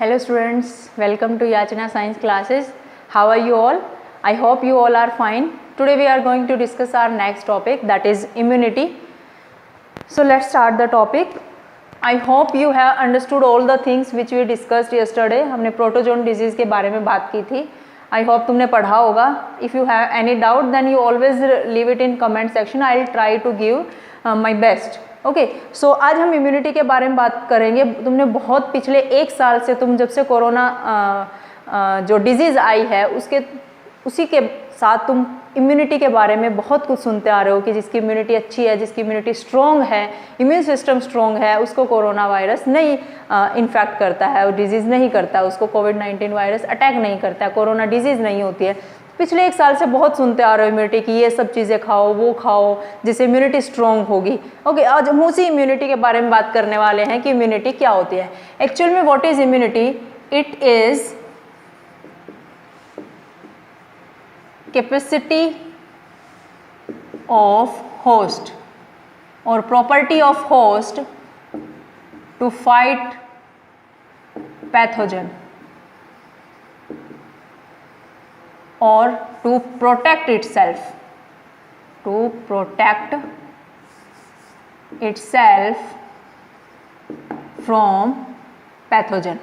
Hello students, welcome to Yachana Science classes. How are you all? I hope you all are fine. Today we are going to discuss our next topic, that is immunity. So let's start the topic. I hope you have understood all the things which we discussed yesterday. हमने protozoan disease के बारे में बात की थी. I hope तुमने पढ़ा होगा. If you have any doubt then you always leave it in comment section. I will try to give my best. Okay so आज हम इम्यूनिटी के बारे में बात करेंगे. तुमने बहुत पिछले एक साल से, तुम जब से कोरोना जो डिजीज़ आई है उसी के साथ तुम इम्यूनिटी के बारे में बहुत कुछ सुनते आ रहे हो कि जिसकी इम्यूनिटी अच्छी है, जिसकी इम्यूनिटी स्ट्रॉन्ग है, इम्यून सिस्टम स्ट्रॉन्ग है, उसको कोरोना वायरस नहीं इन्फेक्ट करता है, और डिजीज़ नहीं करता है, उसको कोविड-19 वायरस अटैक नहीं करता है, कोरोना डिजीज़ नहीं होती है. पिछले एक साल से बहुत सुनते आ रहे हो इम्यूनिटी की ये सब चीज़ें खाओ, वो खाओ, जिससे इम्यूनिटी स्ट्रॉन्ग होगी. ओके आज हम उसी इम्यूनिटी के बारे में बात करने वाले हैं कि इम्यूनिटी क्या होती है. एक्चुअल में what is immunity? It is capacity of host और property of host to fight pathogen or to protect itself from pathogen.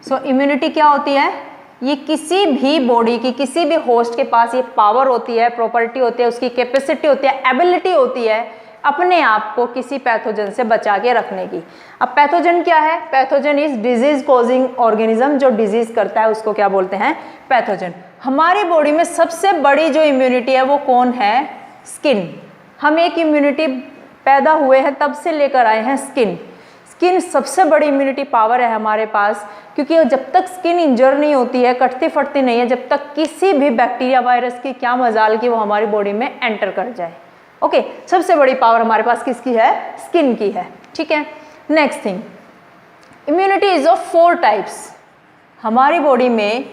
So immunity क्या होती है? ये किसी भी बॉडी की, किसी भी होस्ट के पास ये पावर होती है, प्रॉपर्टी होती है, उसकी कैपेसिटी होती है, एबिलिटी होती है अपने आप को किसी पैथोजन से बचा के रखने की. अब पैथोजन क्या है? Pathogen is disease causing organism. जो डिजीज करता है उसको क्या बोलते हैं? पैथोजन. हमारी बॉडी में सबसे बड़ी जो इम्यूनिटी है वो कौन है? स्किन. हम एक इम्यूनिटी पैदा हुए हैं तब से लेकर आए हैं स्किन. स्किन सबसे बड़ी इम्यूनिटी पावर है हमारे पास, क्योंकि जब तक स्किन इंजर नहीं होती है, कटती फटती नहीं है, जब तक किसी भी बैक्टीरिया वायरस की क्या मजाल की वो हमारी बॉडी में एंटर कर जाए. ओके सबसे बड़ी पावर हमारे पास किसकी है? स्किन की है. ठीक है. Next thing, immunity is of 4 types. हमारी बॉडी में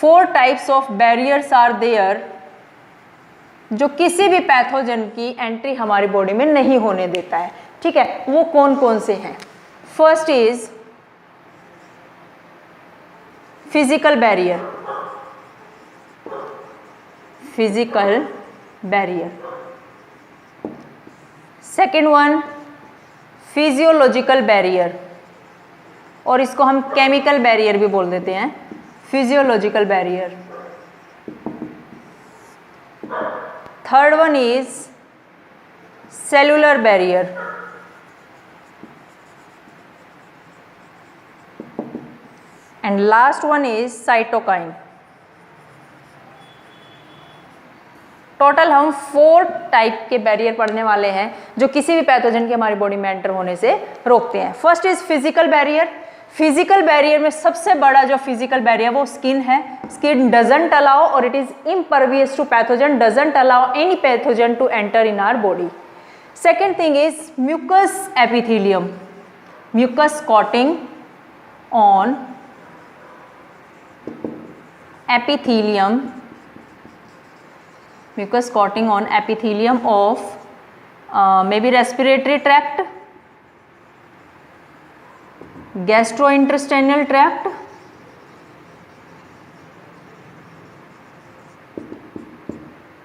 4 types of barriers are there जो किसी भी पैथोजन की एंट्री हमारी बॉडी में नहीं होने देता है. ठीक है. वो कौन कौन से हैं? First is physical barrier. Physical barrier. Second one physiological barrier, और इसको हम केमिकल बैरियर भी बोल देते हैं. Physiological barrier. Third one is cellular barrier. And last one is cytokine. Total हम 4 टाइप के बैरियर पढ़ने वाले हैं जो किसी भी पैथोजन के हमारी बॉडी में एंटर होने से रोकते हैं. First is physical barrier. Physical barrier में सबसे बड़ा जो फिजिकल बैरियर वो स्किन है. स्किन डजंट अलाउ और it is impervious to pathogen, doesn't allow any pathogen to enter in our body. Second thing is mucus epithelium. Mucus coating on epithelium, mucus coating on epithelium of maybe respiratory tract, gastrointestinal tract,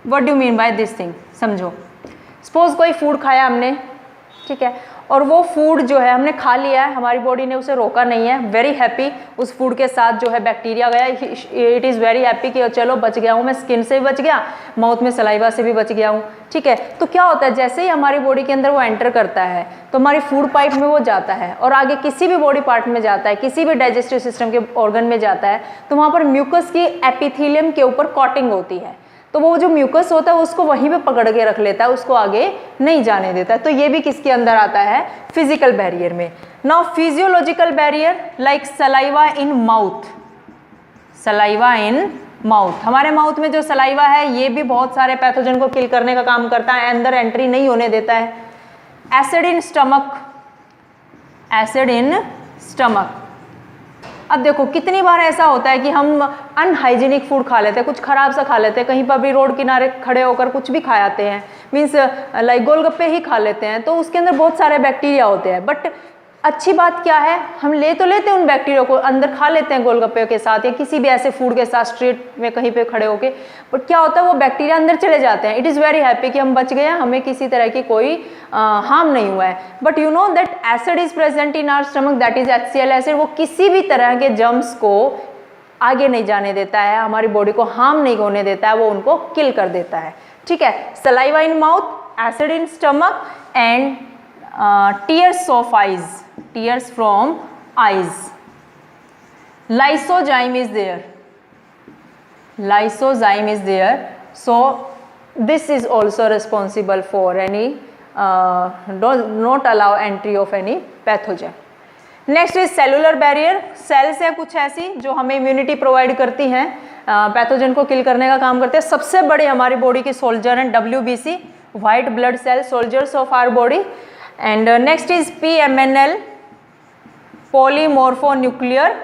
what do you mean by this thing? समझो. Suppose कोई food खाया हमने, ठीक है, और वो food जो है हमने खा लिया है, हमारी बॉडी ने उसे रोका नहीं है. वेरी हैप्पी, उस फूड के साथ जो है बैक्टीरिया गया, इट इज़ वेरी हैप्पी कि चलो बच गया हूँ मैं, स्किन से भी बच गया, माउथ में सलाइवा से भी बच गया हूँ. ठीक है. तो क्या होता है, जैसे ही हमारी बॉडी के अंदर वो एंटर करता है तो हमारी फूड पाइप में वो जाता है और आगे किसी भी बॉडी पार्ट में जाता है, किसी भी डाइजेस्टिव सिस्टम के ऑर्गन में जाता है, तो वहाँ पर म्यूकस की एपिथेलियम के ऊपर कोटिंग होती है. तो वो जो म्यूकस होता है उसको वहीं पे पकड़ के रख लेता है, उसको आगे नहीं जाने देता है. तो ये भी किसके अंदर आता है? फिजिकल बैरियर में. Now physiological barrier like saliva in mouth. Saliva in mouth, हमारे माउथ में जो सलाइवा है ये भी बहुत सारे पैथोजन को किल करने का काम करता है, अंदर एंट्री नहीं होने देता है. Acid in stomach. Acid in stomach. अब देखो कितनी बार ऐसा होता है कि हम अनहाइजीनिक फूड खा लेते हैं, कुछ खराब सा खा लेते हैं, कहीं पर भी रोड किनारे खड़े होकर कुछ भी खा आते हैं, मीन्स लाइक गोलगप्पे ही खा लेते हैं, तो उसके अंदर बहुत सारे बैक्टीरिया होते हैं. बट अच्छी बात क्या है, हम ले तो लेते हैं उन बैक्टीरिया को, अंदर खा लेते हैं गोलगप्पे के साथ या किसी भी ऐसे फूड के साथ स्ट्रीट में कहीं पे खड़े होके, बट क्या होता है वो बैक्टीरिया अंदर चले जाते हैं। इट इज़ वेरी हैप्पी कि हम बच गए हैं, हमें किसी तरह की कोई हार्म नहीं हुआ है। But you know that acid is present in our stomach, that is HCl acid. वो किसी भी तरह के जर्म्स को आगे नहीं जाने देता है, हमारी बॉडी को हार्म नहीं होने देता है, वो उनको किल कर देता है। ठीक है, saliva in mouth, acid in stomach and tears of eyes, tears from eyes. Lysozyme is there, lysozyme is there, so this is also responsible for any does not allow entry of any pathogen. Next is cellular barrier, cells है कुछ ऐसी जो हमें immunity provide करती हैं, pathogen को किल करने का काम करते हैं। सबसे बड़े हमारी बॉडी के सोल्जर हैं WBC, white blood cell soldiers of our body. And next is PMNL, polymorphonuclear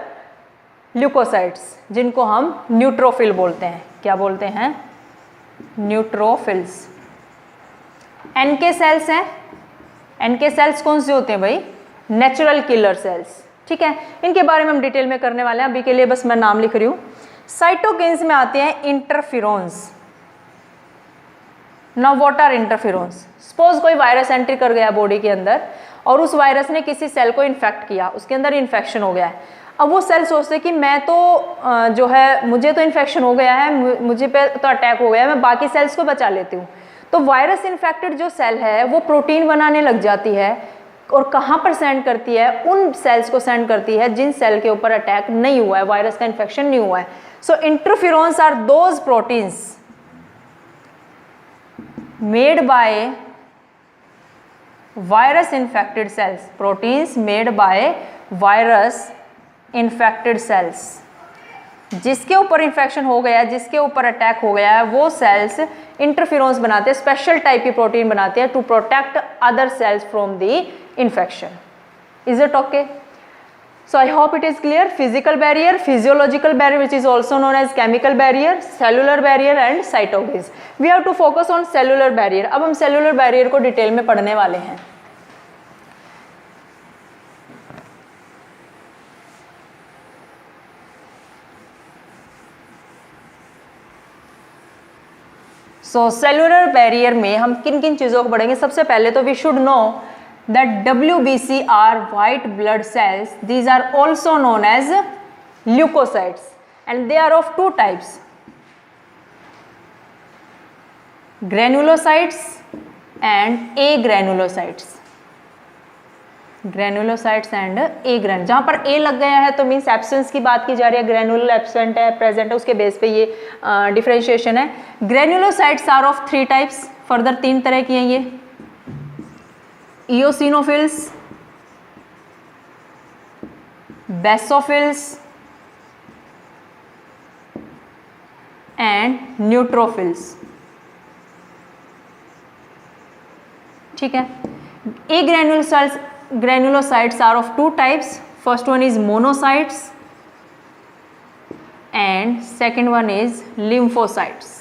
leukocytes, जिनको हम न्यूट्रोफिल बोलते हैं। क्या बोलते हैं? न्यूट्रोफिल्स। NK सेल्स हैं, NK सेल्स कौन से होते हैं भाई? Natural killer cells. ठीक है, इनके बारे में हम डिटेल में करने वाले हैं, अभी के लिए बस मैं नाम लिख रही हूँ। साइटोकिन्स में आते हैं interferons. Now what are interferons? Suppose कोई वायरस एंट्री कर गया बॉडी के अंदर और उस वायरस ने किसी सेल को इन्फेक्ट किया, उसके अंदर इन्फेक्शन हो गया है। अब वो सेल सोचते कि मैं तो जो है मुझे तो इन्फेक्शन हो गया है, मुझे पे तो अटैक हो गया है, मैं बाकी सेल्स को बचा लेती हूँ। तो वायरस इन्फेक्टेड जो सेल है वो प्रोटीन बनाने लग जाती है और कहाँ पर सेंड करती है? उन सेल्स को सेंड करती है जिन सेल के ऊपर अटैक नहीं हुआ है, वायरस का इन्फेक्शन नहीं हुआ है। So interferons are those proteins made by virus infected cells, proteins made by virus infected cells, जिसके ऊपर इन्फेक्शन हो गया है, जिसके ऊपर अटैक हो गया है, वो सेल्स इंटरफेरोन्स बनाते हैं, स्पेशल टाइप की प्रोटीन बनाते हैं to protect other cells from the infection. Is it okay? So I hope it is clear. Physical barrier, physiological barrier which is also known as chemical barrier, cellular barrier and cytokines. We have to focus on cellular barrier. अब हम cellular barrier को detail में पढ़ने वाले हैं। So cellular barrier में हम किन किन चीज़ों को पढ़ेंगे? सबसे पहले तो we should know that WBC are white blood cells. These are also known as leukocytes and they are of two types, granulocytes and agranulocytes. Granulocytes and agran, जहाँ पर A लग गया है तो मीन्स एब्सेंस की बात की जा रही है, ग्रेनुलर एब्सेंट है, प्रेजेंट है, उसके बेस पे ये डिफरेंशिएशन है। Granulocytes are of 3 types, further 3 तरह की हैं ये, eosinophils, basophils and neutrophils। ठीक है, granulocytes are of 2 types. First one is monocytes and second one is lymphocytes।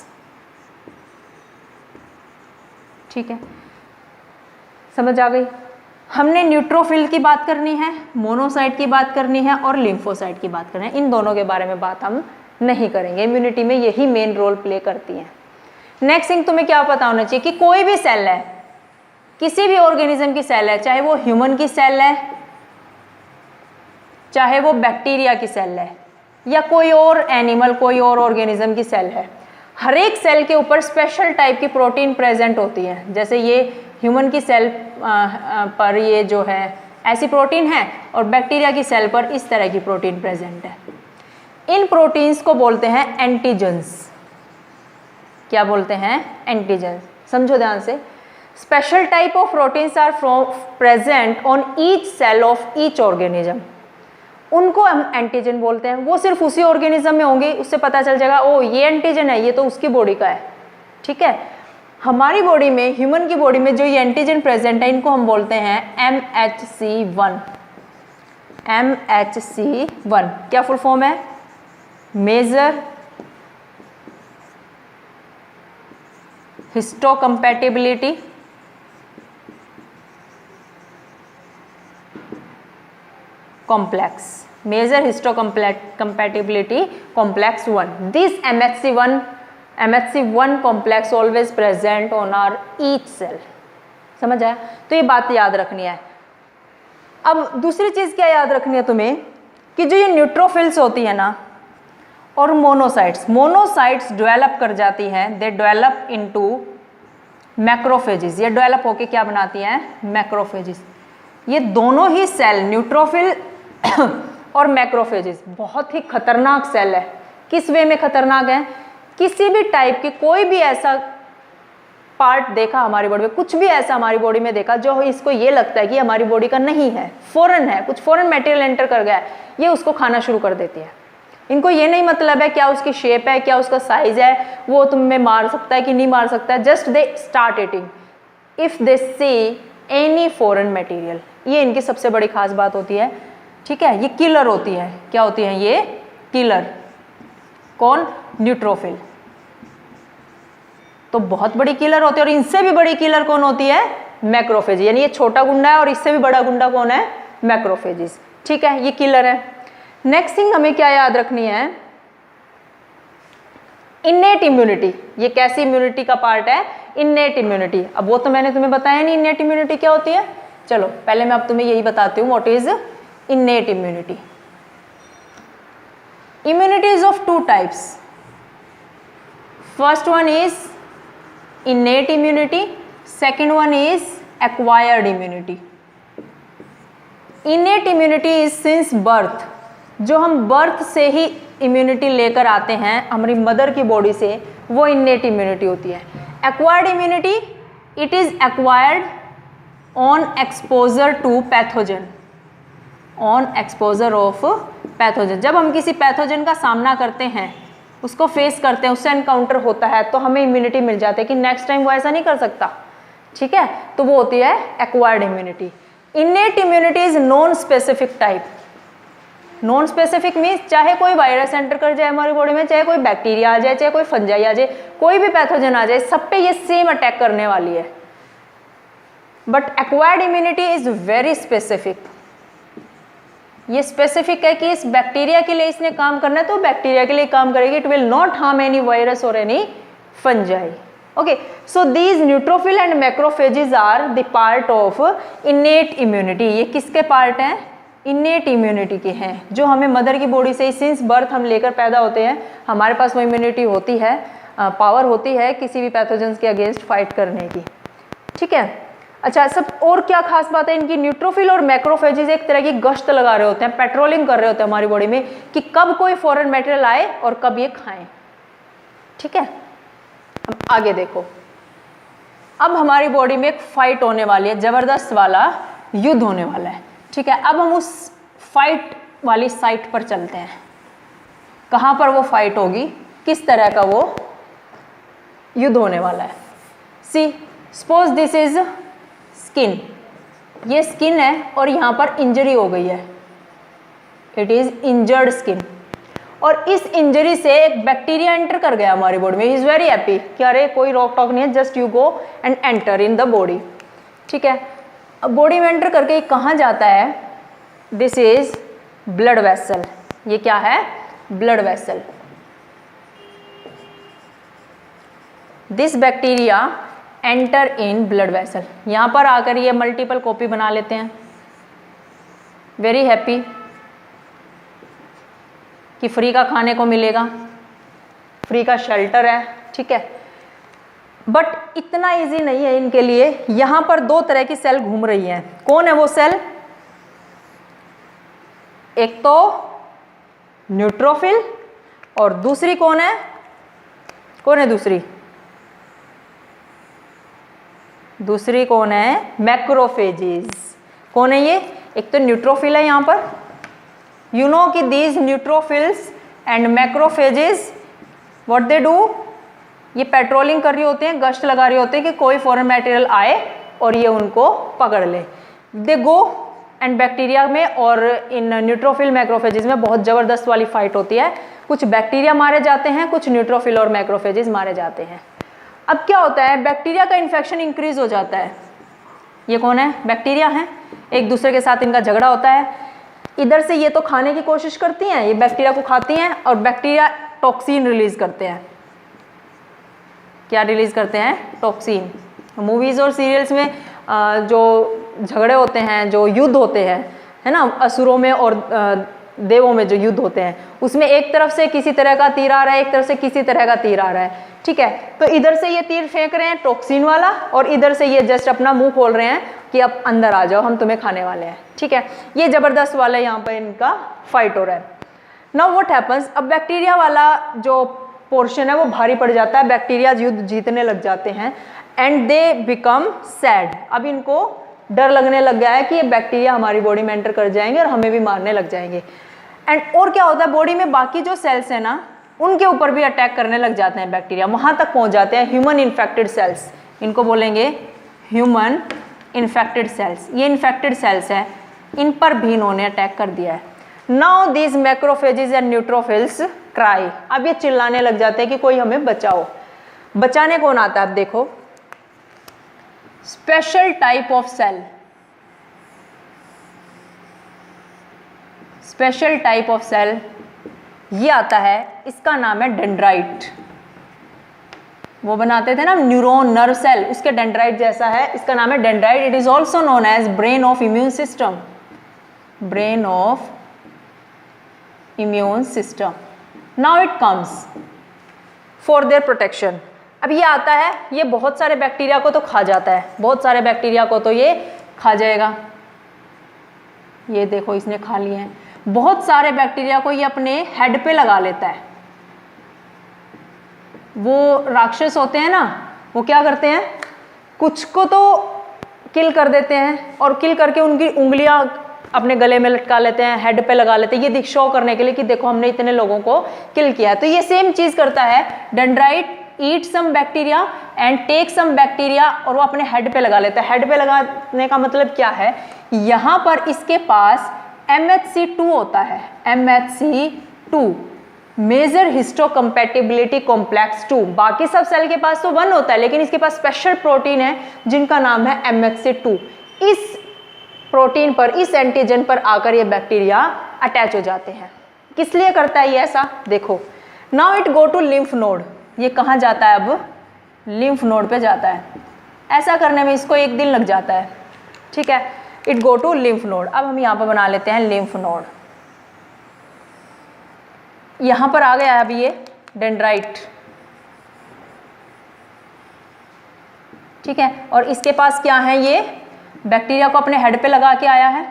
ठीक है, समझ आ गई? हमने न्यूट्रोफिल की बात करनी है, मोनोसाइट की बात करनी है और लिम्फोसाइट की बात करनी है। इन दोनों के बारे में बात हम नहीं करेंगे, इम्यूनिटी में यही मेन रोल प्ले करती हैं। नेक्स्ट थिंग तुम्हें क्या पता होना चाहिए कि कोई भी सेल है, किसी भी ऑर्गेनिज्म की सेल है, चाहे वो ह्यूमन की सेल है, चाहे वो बैक्टीरिया की सेल है या कोई और एनिमल, कोई और ऑर्गेनिज्म की सेल है, हर एक सेल के ऊपर स्पेशल टाइप की प्रोटीन प्रेजेंट होती है। जैसे ये ह्यूमन की सेल पर ये जो है ऐसी प्रोटीन है और बैक्टीरिया की सेल पर इस तरह की प्रोटीन प्रेजेंट है। इन प्रोटीन्स को बोलते हैं एंटीजेंस। क्या बोलते हैं? एंटीजेंस। समझो ध्यान से, special type of proteins are present on each cell of each organism, उनको हम एंटीजन बोलते हैं। वो सिर्फ उसी ऑर्गेनिज्म में होंगे, उससे पता चल जाएगा ओ ये एंटीजन है, ये तो उसकी बॉडी का है। ठीक है, हमारी बॉडी में, ह्यूमन की बॉडी में जो ये एंटीजन प्रेजेंट है, इनको हम बोलते हैं MHC1। MHC1 क्या फुल फॉर्म है? Major histocompatibility complex, major histocompatibility complex 1. This MHC1 complex always present on our each cell. समझ आया? तो ये बात याद रखनी है। अब दूसरी चीज़ क्या याद रखनी है तुम्हें कि जो ये न्यूट्रोफिल्स होती है ना और मोनोसाइट्स डेवलप कर जाती हैं, दे डेवलप इनटू मैक्रोफेजेस। ये डेवलप होके क्या बनाती हैं? मैक्रोफेजेस। ये दोनों ही सेल न्यूट्रोफिल और मैक्रोफेजेस बहुत ही खतरनाक सेल है। किस वे में खतरनाक है? किसी भी टाइप की कोई भी ऐसा पार्ट देखा हमारी बॉडी में, कुछ भी ऐसा हमारी बॉडी में देखा जो इसको ये लगता है कि हमारी बॉडी का नहीं है, फॉरेन है, कुछ फॉरेन मटेरियल एंटर कर गया है, ये उसको खाना शुरू कर देती है। इनको ये नहीं मतलब है क्या उसकी शेप है, क्या उसका साइज है, वो तुम्हें मार सकता है कि नहीं मार सकता है, just they start eating if they see any foreign material. ये इनकी सबसे बड़ी खास बात होती है, ठीक है। ये किलर होती है। क्या होती है ये? किलर। कौन? न्यूट्रोफिल। तो बहुत बड़ी किलर होती है। और इनसे भी बड़ी किलर कौन होती है? मैक्रोफेज। यानी ये छोटा गुंडा है और इससे भी बड़ा गुंडा कौन है? मैक्रोफेजेस। ठीक है, ये किलर है। नेक्स्ट थिंग हमें क्या याद रखनी है? Innate immunity. ये कैसी इम्यूनिटी का पार्ट है? Innate immunity. अब वो तो मैंने तुम्हें बताया नहीं इन्नेट इम्यूनिटी क्या होती है। चलो पहले मैं अब तुम्हें यही बताती हूँ what is innate immunity. Immunity is of two types. First one is innate immunity, second one is acquired immunity. innate immunity is since birth, जो हम बर्थ से ही इम्यूनिटी लेकर आते हैं हमारी मदर की बॉडी से, वो innate immunity होती है। acquired immunity, it is acquired on exposure to pathogen, on exposure of pathogen। जब हम किसी पैथोजन का सामना करते हैं, उसको फेस करते हैं, उससे एनकाउंटर होता है, तो हमें इम्यूनिटी मिल जाती है कि नेक्स्ट टाइम वो ऐसा नहीं कर सकता। ठीक है, तो वो होती है acquired immunity. Innate immunity is non specific type. Non specific means चाहे कोई वायरस एंटर कर जाए हमारी बॉडी में, चाहे कोई बैक्टीरिया आ जाए, चाहे कोई फंजाई आ जाए, कोई भी पैथोजन आ जाए, सब पे ये सेम अटैक करने वाली है। But acquired immunity is very specific. ये स्पेसिफिक है कि इस बैक्टीरिया के लिए इसने काम करना है तो बैक्टीरिया के लिए काम करेगी। It will not harm any virus और any fungi. Okay, so these neutrophil and macrophages are the part of innate immunity. ये किसके पार्ट हैं? इन्नेट इम्यूनिटी के हैं, जो हमें मदर की बॉडी से सिंस बर्थ हम लेकर पैदा होते हैं, हमारे पास वो इम्यूनिटी होती है, पावर होती है किसी भी पैथोजन के अगेंस्ट फाइट करने की। ठीक है, अच्छा सब और क्या खास बात है इनकी? न्यूट्रोफिल और मैक्रोफेजेस एक तरह की गश्त लगा रहे होते हैं, पेट्रोलिंग कर रहे होते हैं हमारी बॉडी में कि कब कोई फॉरेन मटेरियल आए और कब ये खाएं। ठीक है, अब आगे देखो। अब हमारी बॉडी में एक फाइट होने वाली है, जबरदस्त वाला युद्ध होने वाला है। ठीक है, अब हम उस फाइट वाली साइट पर चलते हैं। कहाँ पर वो फाइट होगी, किस तरह का वो युद्ध होने वाला है? सी सपोज दिस इज स्किन। ये स्किन है और यहाँ पर इंजरी हो गई है, इट इज इंजर्ड स्किन। और इस इंजरी से एक बैक्टीरिया एंटर कर गया हमारी बॉडी में। इज वेरी हैप्पी कि अरे कोई रोक टॉक नहीं है, just you go and enter in the body. ठीक है, अब बॉडी में एंटर करके कहाँ जाता है? This is blood vessel. ये क्या है? Blood vessel. This bacteria enter in blood vessel. यहाँ पर आकर ये मल्टीपल कॉपी बना लेते हैं, वेरी हैप्पी कि फ्री का खाने को मिलेगा, फ्री का शेल्टर है। ठीक है, बट इतना इजी नहीं है इनके लिए। यहाँ पर दो तरह की सेल घूम रही हैं। कौन है वो सेल? एक तो न्यूट्रोफिल और दूसरी कौन है? कौन है दूसरी? दूसरी कौन है? मैक्रोफेजेस। कौन है ये? एक तो न्यूट्रोफिल है यहाँ पर। यू नो कि these neutrophils and macrophages what they do, ये पेट्रोलिंग कर रही होते हैं, गश्त लगा रही होते हैं कि कोई फॉरेन मटेरियल आए और ये उनको पकड़ ले। दे गो एंड बैक्टीरिया में और इन न्यूट्रोफिल मैक्रोफेजेस में बहुत ज़बरदस्त वाली फाइट होती है। कुछ बैक्टीरिया मारे जाते हैं, कुछ न्यूट्रोफिल और मैक्रोफेजेस मारे जाते हैं। अब क्या होता है? बैक्टीरिया का इन्फेक्शन इंक्रीज हो जाता है। ये कौन है? बैक्टीरिया हैं, एक दूसरे के साथ इनका झगड़ा होता है। इधर से ये तो खाने की कोशिश करती हैं, ये बैक्टीरिया को खाती हैं और बैक्टीरिया टॉक्सिन रिलीज करते हैं। क्या रिलीज करते हैं? टॉक्सिन। मूवीज़ और सीरियल्स में जो झगड़े होते हैं, जो युद्ध होते हैं, है ना, असुरों में और देवों में जो युद्ध होते हैं, उसमें एक तरफ से किसी तरह का तीर आ रहा है, एक तरफ से किसी तरह का तीर आ रहा है, ठीक है। तो इधर से ये तीर फेंक रहे हैं टॉक्सिन वाला और इधर से ये जस्ट अपना मुंह खोल रहे हैं कि अब अंदर आ जाओ, हम तुम्हें खाने वाले हैं, ठीक है। ये जबरदस्त वाला यहाँ पर इनका फाइट हो रहा है। नाउ व्हाट हैपन्स, अब बैक्टीरिया वाला जो पोर्शन है वो भारी पड़ जाता है, बैक्टीरिया युद्ध जीतने लग जाते हैं एंड दे बिकम सैड। अब इनको डर लगने लग गया है कि ये बैक्टीरिया हमारी बॉडी में एंटर कर जाएंगे और हमें भी मारने लग जाएंगे। एंड और क्या होता है, बॉडी में बाकी जो सेल्स हैं ना, उनके ऊपर भी अटैक करने लग जाते हैं बैक्टीरिया, वहाँ तक पहुँच जाते हैं ह्यूमन इन्फेक्टेड सेल्स, इनको बोलेंगे ह्यूमन इन्फेक्टेड सेल्स। ये इन्फेक्टेड सेल्स हैं, इन पर भी इन्होंने अटैक कर दिया है। Now this macrophages and neutrophils cry, अब ये चिल्लाने लग जाते हैं कि कोई हमें बचाओ। बचाने कौन आता है? अब देखो, special type of cell, special type of cell ये आता है, इसका नाम है डेंड्राइट। वो बनाते थे ना न्यूरॉन, नर्व सेल, उसके डेंड्राइट जैसा है, इसका नाम है dendrite. It is also known as brain of immune system, brain of immune system. Now it comes for their protection. अब ये आता है, ये बहुत सारे बैक्टीरिया को तो खा जाता है, बहुत सारे बैक्टीरिया को तो ये खा जाएगा। ये देखो इसने खा लिए हैं। बहुत सारे बैक्टीरिया को ये अपने हेड पे लगा लेता है। वो राक्षस होते हैं ना, वो क्या करते हैं, कुछ को तो किल कर देते हैं और किल करके उनकी उंगलियां अपने गले में लटका लेते हैं, हेड पे लगा लेते हैं, ये शो करने के लिए कि देखो हमने इतने लोगों को किल किया है। तो ये सेम चीज करता है dendrite, eat some bacteria and take some bacteria, और वो अपने हेड पे लगा लेता है। हेड पे लगाने का मतलब क्या है, यहाँ पर इसके पास MHC2 होता है, MHC2 मेजर हिस्टोकम्पैटिबिलिटी कॉम्प्लेक्स 2। बाकी सब सेल के पास तो 1 होता है, लेकिन इसके पास स्पेशल प्रोटीन है जिनका नाम है MHC2। इस प्रोटीन पर, इस एंटीजन पर आकर ये बैक्टीरिया अटैच हो जाते हैं। किस लिए करता है ये ऐसा? देखो, now it go to lymph node. ये कहाँ जाता है? अब लिम्फ नोड पे जाता है। ऐसा करने में इसको 1 दिन लग जाता है, ठीक है। It go to lymph node. अब हम यहाँ पर बना लेते हैं लिम्फ नोड। यहाँ पर आ गया है अभी ये डेंड्राइट, ठीक है। और इसके पास क्या है, ये बैक्टीरिया को अपने हेड पे लगा के आया है।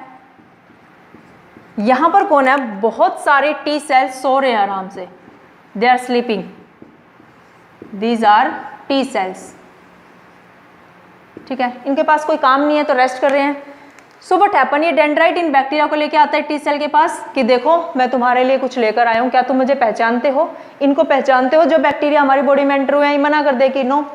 यहाँ पर कौन है? बहुत सारे टी सेल्स सो रहे हैं आराम से, they are sleeping, these are T cells, ठीक है। इनके पास कोई काम नहीं है तो रेस्ट कर रहे हैं। सो व्हाट हैपन, ये डेंड्राइट इन बैक्टीरिया को लेके आता है टी सेल के पास कि देखो मैं तुम्हारे लिए कुछ लेकर आया हूँ, क्या तुम मुझे पहचानते हो? इनको पहचानते हो? जो बैक्टीरिया हमारी बॉडी में एंटर हुए हैं, ये मना कर दे कि नो।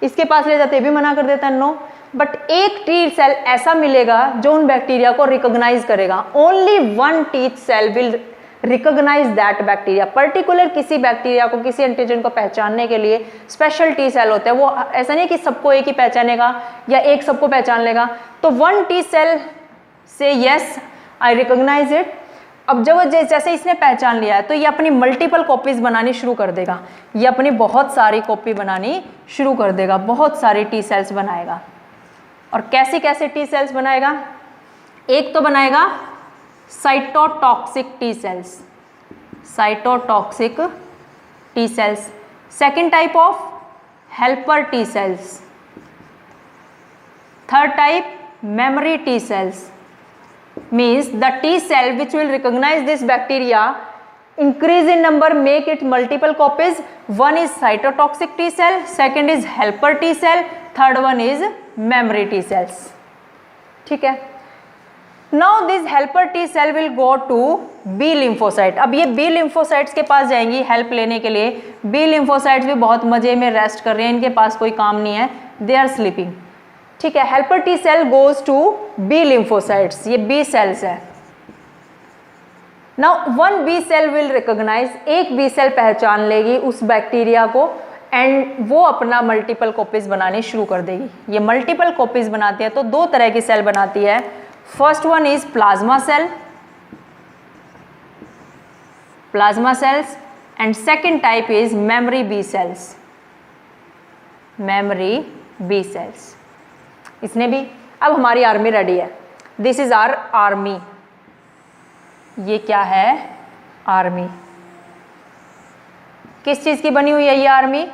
इसके पास ले जाते भी मना कर देता है नो। बट एक टी सेल ऐसा मिलेगा जो उन बैक्टीरिया को रिकॉग्नाइज करेगा। Only 1 T cell will recognise that bacteria. Particular किसी बैक्टीरिया को, किसी एंटीजन को पहचानने के लिए स्पेशल टी सेल होते हैं। वो ऐसा नहीं कि सबको एक ही पहचानेगा या एक सबको पहचान लेगा। तो 1 टी सेल से यस आई रिकॉग्नाइज इट। अब जब जैसे इसने पहचान लिया है तो ये अपनी मल्टीपल कॉपीज बनानी शुरू कर देगा। ये अपनी बहुत सारी कॉपी बनानी शुरू कर देगा, बहुत सारी टी सेल्स बनाएगा। और कैसे कैसे टी सेल्स बनाएगा? एक तो बनाएगा cytotoxic T cells, cytotoxic T cells. Second type of helper T sales. Third type memory T cells, means the T cell which will recognize this bacteria increase in number, make it multiple copies. One is cytotoxic T cell, second is helper T cell, third one is memory T cells, ठीक है। Now this helper T cell will go to B lymphocyte। अब ये B lymphocytes के पास जाएंगी help लेने के लिए। B lymphocytes भी बहुत मजे में रेस्ट कर रहे हैं, इनके पास कोई काम नहीं है, दे आर स्लीपिंग, ठीक है। Helper T cell goes to B lymphocytes, ये बी सेल्स है। Now 1 B cell will recognise, एक बी सेल पहचान लेगी उस बैक्टीरिया को एंड वो अपना मल्टीपल कॉपीज बनानी शुरू कर देगी। ये मल्टीपल कॉपीज बनाती है तो 2 तरह की सेल बनाती है। First one is plasma cell plasma cells, and second type is memory B cells. memory B cells. इसने भी, अब हमारी आर्मी रेडी है. This is our army. ये क्या है? आर्मी. किस चीज की बनी हुई है ये आर्मी?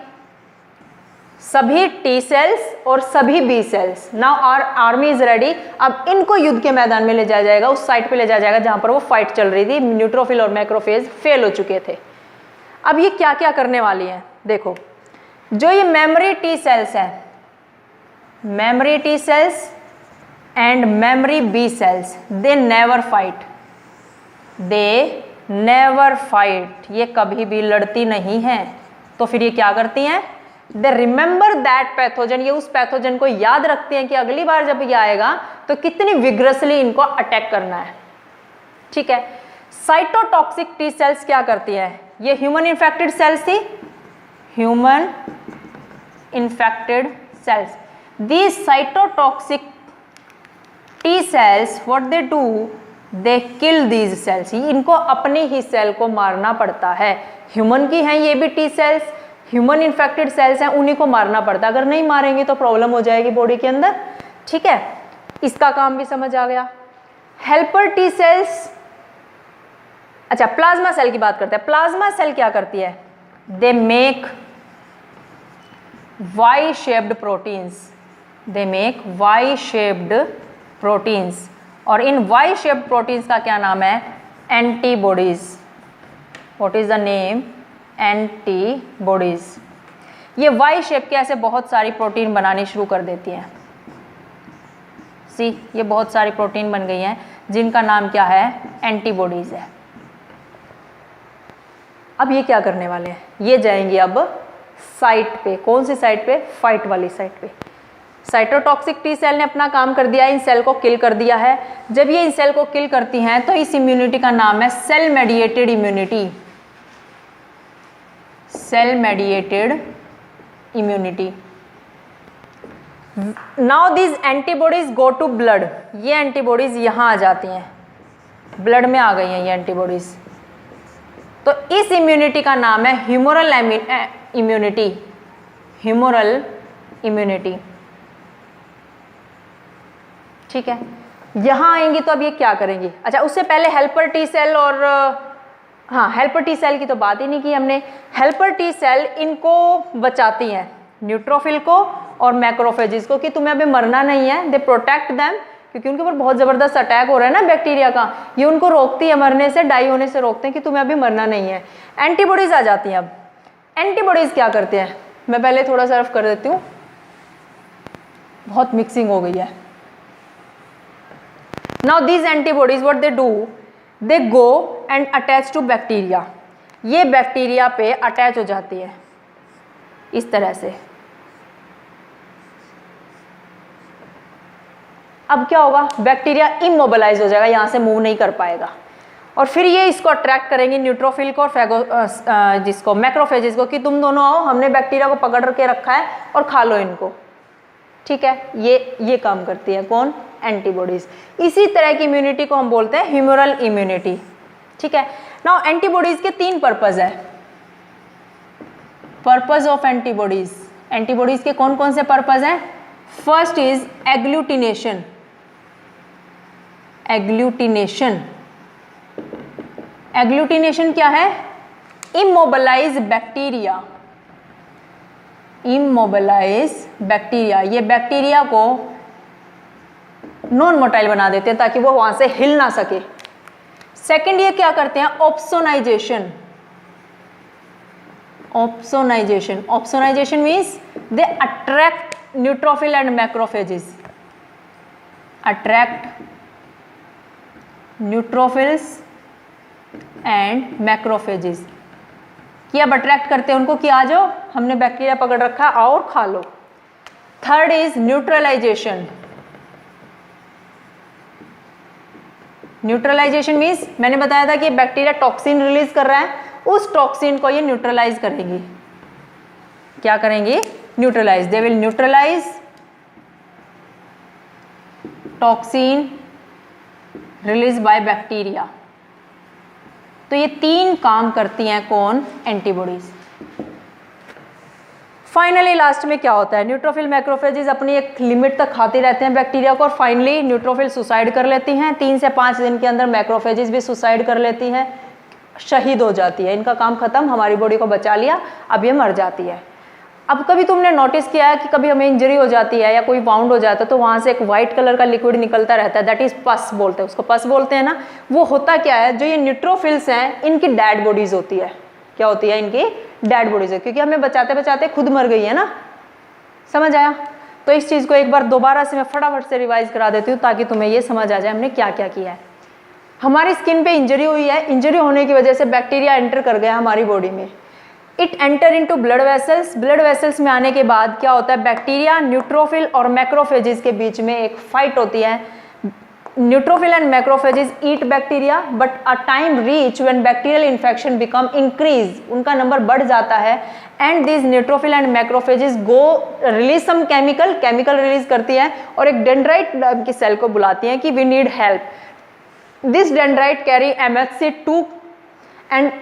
सभी टी सेल्स और सभी B cells. Now our army is ready. अब इनको युद्ध के मैदान में ले जाया जाएगा, उस साइट पे ले जाया जाएगा जहां पर वो फाइट चल रही थी. न्यूट्रोफिल और मैक्रोफेज फेल हो चुके थे. अब ये क्या क्या करने वाली हैं देखो. जो ये मेमोरी टी सेल्स है, memory T cells and memory B cells, they never fight. They never fight. ये कभी भी लड़ती नहीं हैं. तो फिर ये क्या करती हैं? They remember that pathogen. ये उस पैथोजन को याद रखते हैं कि अगली बार जब ये आएगा तो कितनी विग्रसली इनको अटैक करना है. ठीक है. साइटोटॉक्सिक टी सेल्स क्या करती है? ये ह्यूमन इन्फेक्टेड सेल्स थी. Human infected cells. These cytotoxic T cells, what they do, they kill these cells. इनको अपने ही सेल को मारना पड़ता है. ह्यूमन की हैं ये भी T cells, human infected cells हैं, उन्हीं को मारना पड़ता है. अगर नहीं मारेंगे तो प्रॉब्लम हो जाएगी बॉडी के अंदर. ठीक है. इसका काम भी समझ आ गया. Helper T cells. अच्छा, प्लाज्मा सेल की बात करते हैं. प्लाज्मा सेल क्या करती है? They make Y shaped proteins. They make Y shaped proteins. और इन वाई शेप्ड प्रोटीन्स का क्या नाम है? Antibodies. What is the name? Antibodies. ये वाई शेप के ऐसे बहुत सारी प्रोटीन बनानी शुरू कर देती हैं. सी, ये बहुत सारी प्रोटीन बन गई हैं जिनका नाम क्या है? एंटीबॉडीज है. अब ये क्या करने वाले हैं? ये जाएंगे अब साइट पे. कौन सी साइट पे? फाइट वाली साइट पे. साइटोटॉक्सिक टी सेल ने अपना काम कर दिया, इन सेल को किल कर दिया है. जब ये इन सेल को किल करती हैं तो इस इम्यूनिटी का नाम है cell mediated immunity. Cell mediated immunity. Now this antibodies go to blood. ये एंटीबॉडीज यहां आ जाती हैं, ब्लड में आ गई हैं ये एंटीबॉडीज. तो इस इम्यूनिटी का नाम है ह्यूमोरल इम्यूनिटी. Humoral immunity. ठीक है. यहां आएंगी तो अब ये क्या करेंगी? अच्छा, उससे पहले हेल्पर टी सेल और हाँ, हेल्पर टी सेल की तो बात ही नहीं की हमने. हेल्पर टी सेल इनको बचाती हैं, न्यूट्रोफिल को और मैक्रोफेजिस को, कि तुम्हें अभी मरना नहीं है. दे प्रोटेक्ट देम, क्योंकि उनके ऊपर बहुत ज़बरदस्त अटैक हो रहा है ना बैक्टीरिया का. ये उनको रोकती है मरने से, डाई होने से रोकते हैं कि तुम्हें अभी मरना नहीं है. एंटीबॉडीज आ जाती हैं. अब एंटीबॉडीज क्या करते हैं? मैं पहले थोड़ा सर्व कर देती हूँ, बहुत मिक्सिंग हो गई है. Now these antibodies what they do, they go and attach to bacteria. ये बैक्टीरिया पे अटैच हो जाती है इस तरह से. अब क्या होगा? बैक्टीरिया इमोबिलाइज हो जाएगा, यहाँ से मूव नहीं कर पाएगा. और फिर ये इसको अट्रैक्ट करेंगे, न्यूट्रोफिल को और जिसको मैक्रोफेजिस को, कि तुम दोनों आओ, हमने बैक्टीरिया को पकड़ के रखा है और खा लो इनको. ठीक है. ये काम करती है कौन? एंटीबॉडीज. इसी तरह की इम्यूनिटी को हम बोलते हैं ह्यूमोरल इम्यूनिटी. ठीक है. नाउ एंटीबॉडीज के 3 पर्पज है. Purpose of antibodies. एंटीबॉडीज के कौन कौन से पर्पज हैं? First is agglutination. Agglutination. Agglutination क्या है? Immobilise bacteria. Immobilise bacteria. ये बैक्टीरिया को नॉन मोटाइल बना देते हैं ताकि वो वहां से हिल ना सके. सेकंड, ये क्या करते हैं? Opsonization. Opsonization. Opsonization means they attract neutrophil and macrophages. Attract neutrophils and macrophages. कि अब अट्रैक्ट करते हैं उनको कि आ जाओ, हमने बैक्टीरिया पकड़ रखा, आओ और खा लो. Third is neutralisation. Neutralisation means मैंने बताया था कि बैक्टीरिया टॉक्सिन रिलीज कर रहा है, उस टॉक्सिन को ये न्यूट्रलाइज करेंगी. क्या करेंगी? Neutralize. They will neutralize toxin release by bacteria. तो ये 3 काम करती हैं कौन? एंटीबॉडीज। फाइनली लास्ट में क्या होता है? न्यूट्रोफिल मैक्रोफेजेस अपनी एक लिमिट तक खाते रहते हैं बैक्टीरिया को, और फाइनली न्यूट्रोफिल सुसाइड कर लेती हैं। 3 से 5 दिन के अंदर मैक्रोफेजेस भी सुसाइड कर लेती हैं, शहीद हो जाती है। इनका काम खत्म, हमारी बॉडी को बचा लिया, अब ये मर जाती है। अब कभी तुमने नोटिस किया है कि कभी हमें इंजरी हो जाती है या कोई वाउंड हो जाता है तो वहाँ से एक वाइट कलर का लिक्विड निकलता रहता है, दैट इज पस बोलते हैं उसको, पस बोलते हैं ना। वो होता क्या है? जो ये न्यूट्रोफिल्स हैं इनकी डेड बॉडीज होती है। क्या होती है? इनकी डेड बॉडीज है, क्योंकि हमें बचाते बचाते खुद मर गई है ना। समझ आया? तो इस चीज़ को एक बार दोबारा से मैं फटाफट से रिवाइज करा देती हूँ ताकि तुम्हें ये समझ आ जाए हमने क्या क्या किया है। हमारी स्किन पे इंजरी हुई है, इंजरी होने की वजह से बैक्टीरिया एंटर कर गया हमारी बॉडी में। It enter into blood vessels. Blood vessels में आने के बाद क्या होता है? बैक्टीरिया, न्यूट्रोफिल और मैक्रोफेजेस के बीच में एक फाइट होती है। Neutrophil and macrophages eat bacteria, but a time reach when bacterial infection become increase, उनका नंबर बढ़ जाता है। And this neutrophil and macrophages go release some chemical release करती है और एक डेंड्राइट की सेल को बुलाती हैं कि we need help. This dendrite carry MHC2 and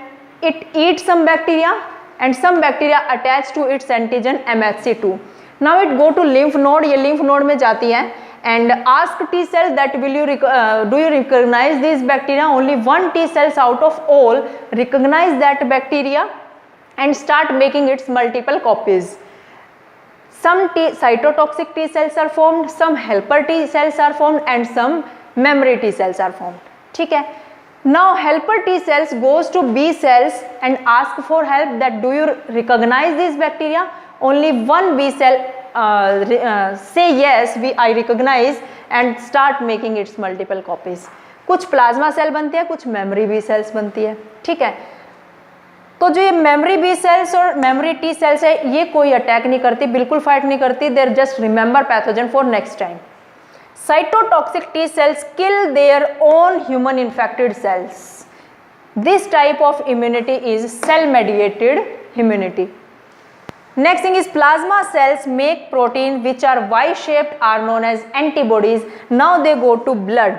it eats some bacteria and some bacteria attach to its antigen MHC2. Now it go to lymph node, ये lymph node में जाती है and ask T cell that do you recognize this bacteria? Only 1 T cells out of all recognize that bacteria and start making its multiple copies. Some cytotoxic T cells are formed, some helper T cells are formed and some memory T cells are formed. ठीक है? Now helper T cells goes to B cells and ask for help that do you recognize this bacteria? Only one B cell say yes, I recognize and start making its multiple copies. कुछ plasma cell बनती है, कुछ memory B sales बनती है। ठीक है? तो जो ये मेमोरी बी सेल्स और मेमोरी टी सेल्स है ये कोई अटैक नहीं करती, बिल्कुल फाइट नहीं करती, there just remember pathogen for next time. Cytotoxic T cells kill their own human infected cells. This type of immunity is cell mediated immunity. Next thing is plasma cells make protein which are Y-shaped are known as antibodies. Now they go to blood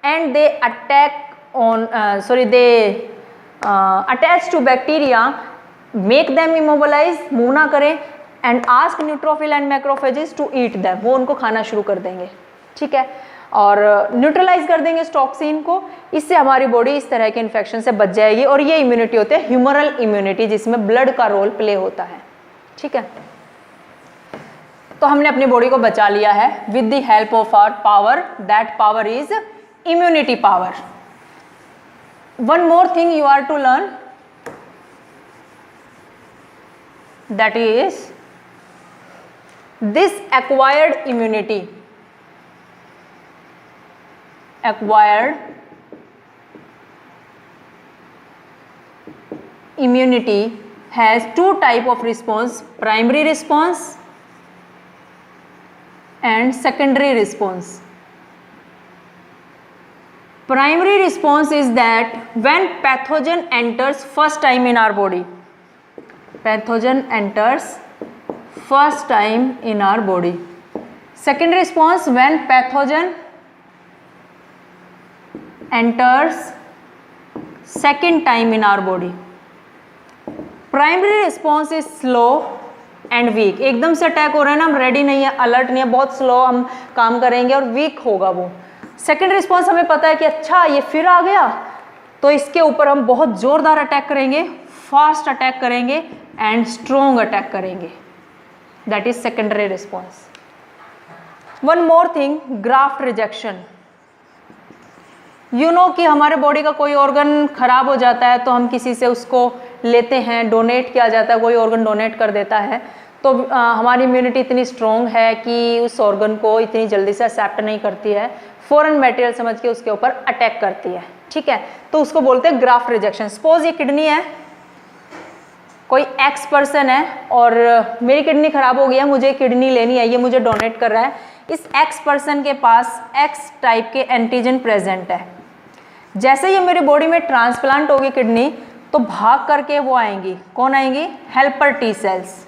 and they attach to bacteria, make them immobilize, move ना करें and ask neutrophil and macrophages to eat them. वो उनको खाना शुरू कर देंगे। ठीक है? और न्यूट्रलाइज कर देंगे इस टॉक्सिन को। इससे हमारी बॉडी इस तरह के इन्फेक्शन से बच जाएगी और ये इम्यूनिटी होती है ह्यूमरल इम्यूनिटी, जिसमें ब्लड का रोल प्ले होता है। ठीक है? तो हमने अपनी बॉडी को बचा लिया है with the help of our power, that power is immunity power. One more thing you are to learn, that is this acquired immunity. Acquired immunity has 2 type of response, primary response and secondary response. Primary response is that when pathogen enters first time in our body, pathogen enters first time in our body. Secondary response when pathogen enters second time in our body. Primary response is slow and weak. एकदम से attack हो रहा है ना, हम ready नहीं है, alert नहीं है, बहुत स्लो हम काम करेंगे और वीक होगा वो। सेकेंड रिस्पॉन्स हमें पता है कि अच्छा ये फिर आ गया, तो इसके ऊपर हम बहुत जोरदार अटैक करेंगे, फास्ट अटैक करेंगे एंड स्ट्रोंग अटैक करेंगे। That is secondary response. One more thing, graft rejection. You know कि हमारे बॉडी का कोई ऑर्गन खराब हो जाता है तो हम किसी से उसको लेते हैं, डोनेट किया जाता है, कोई ऑर्गन डोनेट कर देता है, तो हमारी इम्यूनिटी इतनी स्ट्रॉन्ग है कि उस ऑर्गन को इतनी जल्दी से एक्सेप्ट नहीं करती है, फॉरेन मटेरियल समझ के उसके ऊपर अटैक करती है। ठीक है? तो उसको बोलते हैं ग्राफ्ट रिजेक्शन। सपोज ये किडनी है, कोई एक्स पर्सन है और मेरी किडनी खराब हो गई है, मुझे किडनी लेनी है, ये मुझे डोनेट कर रहा है। इस एक्स पर्सन के पास एक्स टाइप के एंटीजन प्रेजेंट है। जैसे ये मेरी बॉडी में ट्रांसप्लांट होगी किडनी, तो भाग करके वो आएंगी, कौन आएंगी? Helper T cells.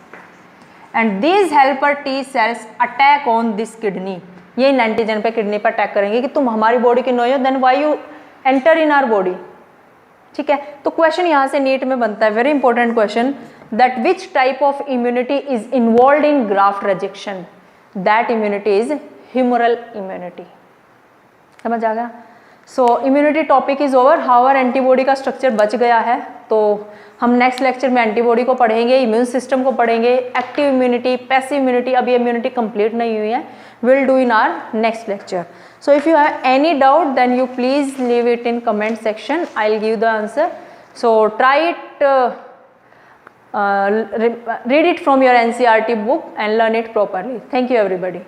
And these helper T cells attack on this kidney. ये इन एंटीजन पे किडनी पर अटैक करेंगे कि तुम हमारी बॉडी की नो हो, then why you enter in our body. ठीक है। तो क्वेश्चन यहाँ से नीट में बनता है, very important question, that which type of immunity is involve in graft rejection, that immunity is humoral immunity. समझ आ गया। So immunity topic is over. Our antibody का स्ट्रक्चर बच गया है, तो हम नेक्स्ट लेक्चर में एंटीबॉडी को पढ़ेंगे, इम्यून सिस्टम को पढ़ेंगे, एक्टिव इम्यूनिटी, पैसिव इम्यूनिटी, अभी इम्यूनिटी कंप्लीट नहीं हुई है, will do in our next lecture. So if you have any doubt, then you please leave it in comment section. I'll give the answer. So try it, read it from your NCERT book and learn it properly. Thank you everybody.